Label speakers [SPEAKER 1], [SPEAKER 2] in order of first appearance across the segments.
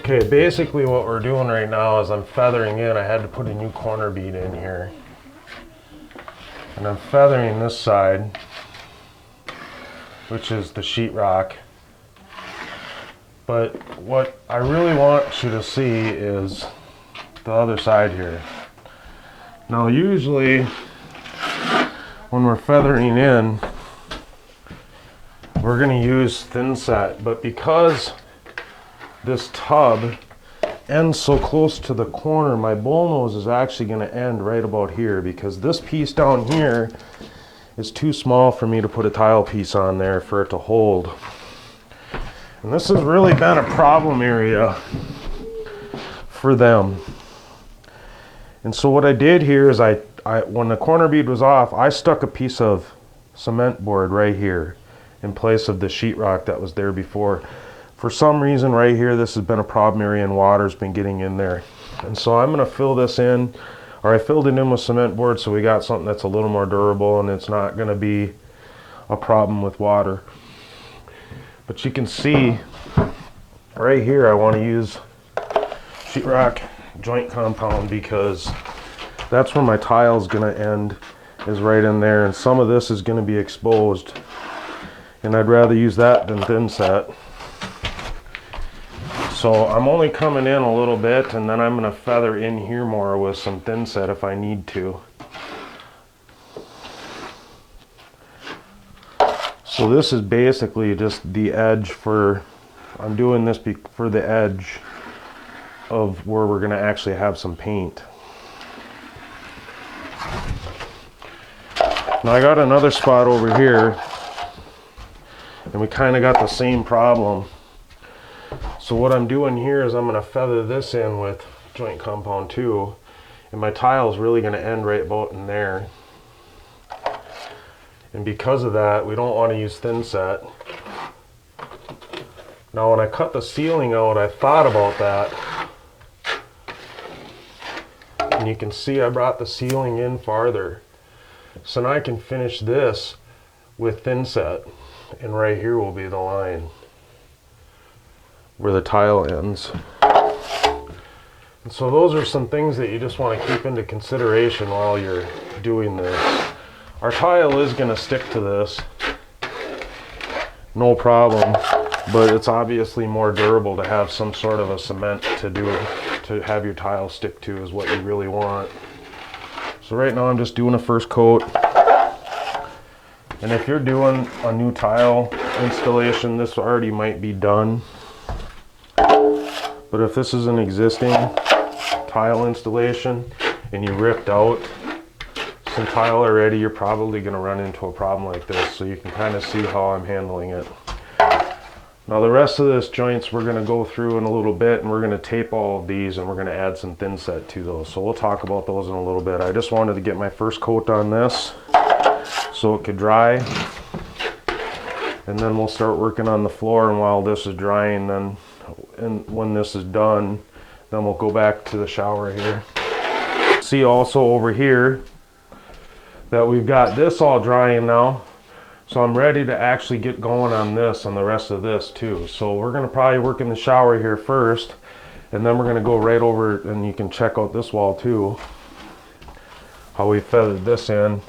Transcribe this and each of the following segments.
[SPEAKER 1] Okay, basically what we're doing right now is I'm feathering in. I had to put a new corner bead in here. And I'm feathering this side, which is the sheetrock. But what I really want you to see is the other side here. Now usually when we're feathering in, we're going to use thin set, but because this tub ends so close to the corner, my bullnose is actually going to end right about here, because this piece down here is too small for me to put a tile piece on there for it to hold. And this has really been a problem area for them. And so what I did here is I when the corner bead was off, I stuck a piece of cement board right here in place of the sheetrock that was there before. For some reason right here, this has been a problem area and water's been getting in there. And so I'm going to fill this in, or I filled it in with cement board so we got something that's a little more durable and it's not going to be a problem with water. But you can see right here I want to use sheetrock joint compound because that's where my tile is going to end, is right in there, and some of this is going to be exposed, and I'd rather use that than thin set. So I'm only coming in a little bit, and then I'm going to feather in here more with some thin set if I need to. So this is basically just the edge for, I'm doing this for the edge of where we're going to actually have some paint. Now I got another spot over here, and we kind of got the same problem. So what I'm doing here is I'm going to feather this in with joint compound too, and my tile is really going to end right about in there. And because of that, we don't want to use thin set. Now when I cut the ceiling out, I thought about that. And you can see I brought the ceiling in farther. So now I can finish this with thin set. And right here will be the line where the tile ends. And so those are some things that you just want to keep into consideration while you're doing this. Our tile is going to stick to this, no problem, but it's obviously more durable to have some sort of a cement to have your tile stick to is what you really want. So right now I'm just doing a first coat. And if you're doing a new tile installation, this already might be done. But if this is an existing tile installation and you ripped out some tile already, you're probably going to run into a problem like this. So you can kind of see how I'm handling it. Now the rest of this joints we're going to go through in a little bit, and we're going to tape all of these, and we're going to add some thin set to those. So we'll talk about those in a little bit. I just wanted to get my first coat on this so it could dry, and then we'll start working on the floor. And while this is drying, then and when this is done, then we'll go back to the shower here. See also over here that we've got this all drying now, so I'm ready to actually get going on this and the rest of this too. So we're going to probably work in the shower here first, and then we're going to go right over, and you can check out this wall too, how we feathered this in.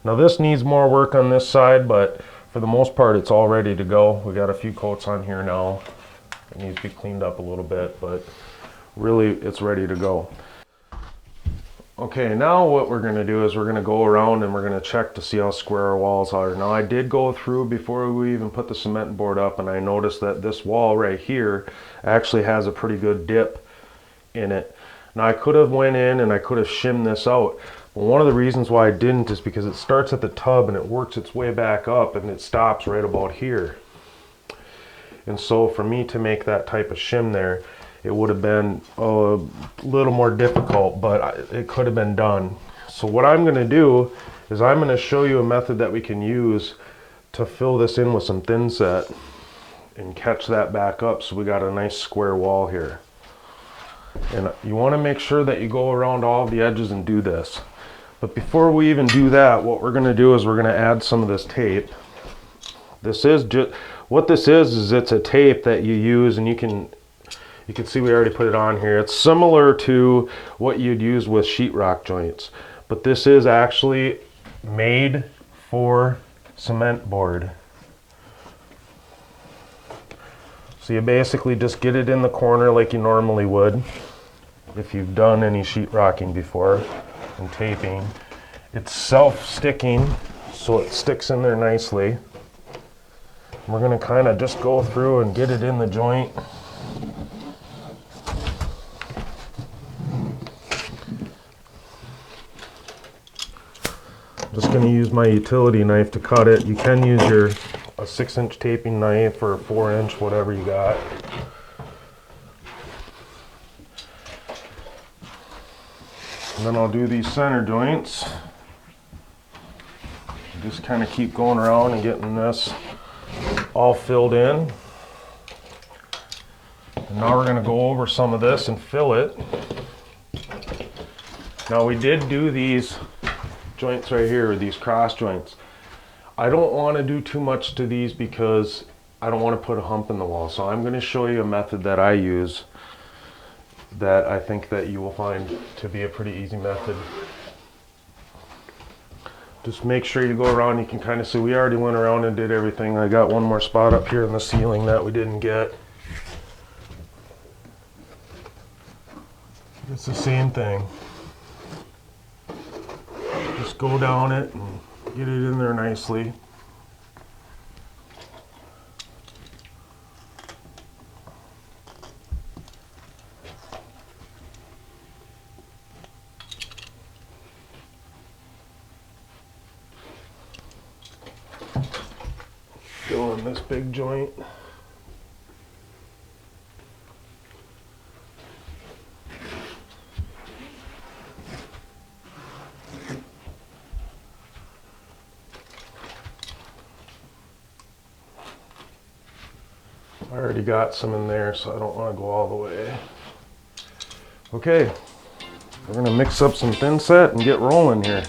[SPEAKER 1] Now this needs more work on this side, but for the most part it's all ready to go. We got a few coats on here now. It needs to be cleaned up a little bit, but really it's ready to go. Okay, now what we're going to do is we're going to go around and we're going to check to see how square our walls are. Now I did go through before we even put the cement board up, and I noticed that this wall right here actually has a pretty good dip in it. Now I could have went in and I could have shimmed this out, but one of the reasons why I didn't is because it starts at the tub and it works its way back up and it stops right about here. And so for me to make that type of shim there, it would have been a little more difficult, but it could have been done. So what I'm going to do is I'm going to show you a method that we can use to fill this in with some thin set and catch that back up, so we got a nice square wall here. And you want to make sure that you go around all of the edges and do this. But before we even do that, what we're going to do is we're going to add some of this tape. This is just what this is it's a tape that you use, and you can You can see we already put it on here. It's similar to what you'd use with sheetrock joints, but this is actually made for cement board. So you basically just get it in the corner like you normally would if you've done any sheetrocking before and taping. It's self-sticking, so it sticks in there nicely. We're going to kind of just go through and get it in the joint. I'm just going to use my utility knife to cut it. You can use a 6-inch taping knife or a 4-inch, whatever you got. And then I'll do these center joints. Just kind of keep going around and getting this all filled in. And now we're going to go over some of this and fill it. Now we did do these joints right here, these cross joints. I don't want to do too much to these because I don't want to put a hump in the wall. So I'm going to show you a method that I use that I think that you will find to be a pretty easy method. Just make sure you go around. You can kind of see we already went around and did everything. I got one more spot up here in the ceiling that we didn't get. It's the same thing. Just go down it and get it in there nicely. Fill in this big joint. I already got some in there, so I don't want to go all the way. Okay, we're going to mix up some thin set and get rolling here.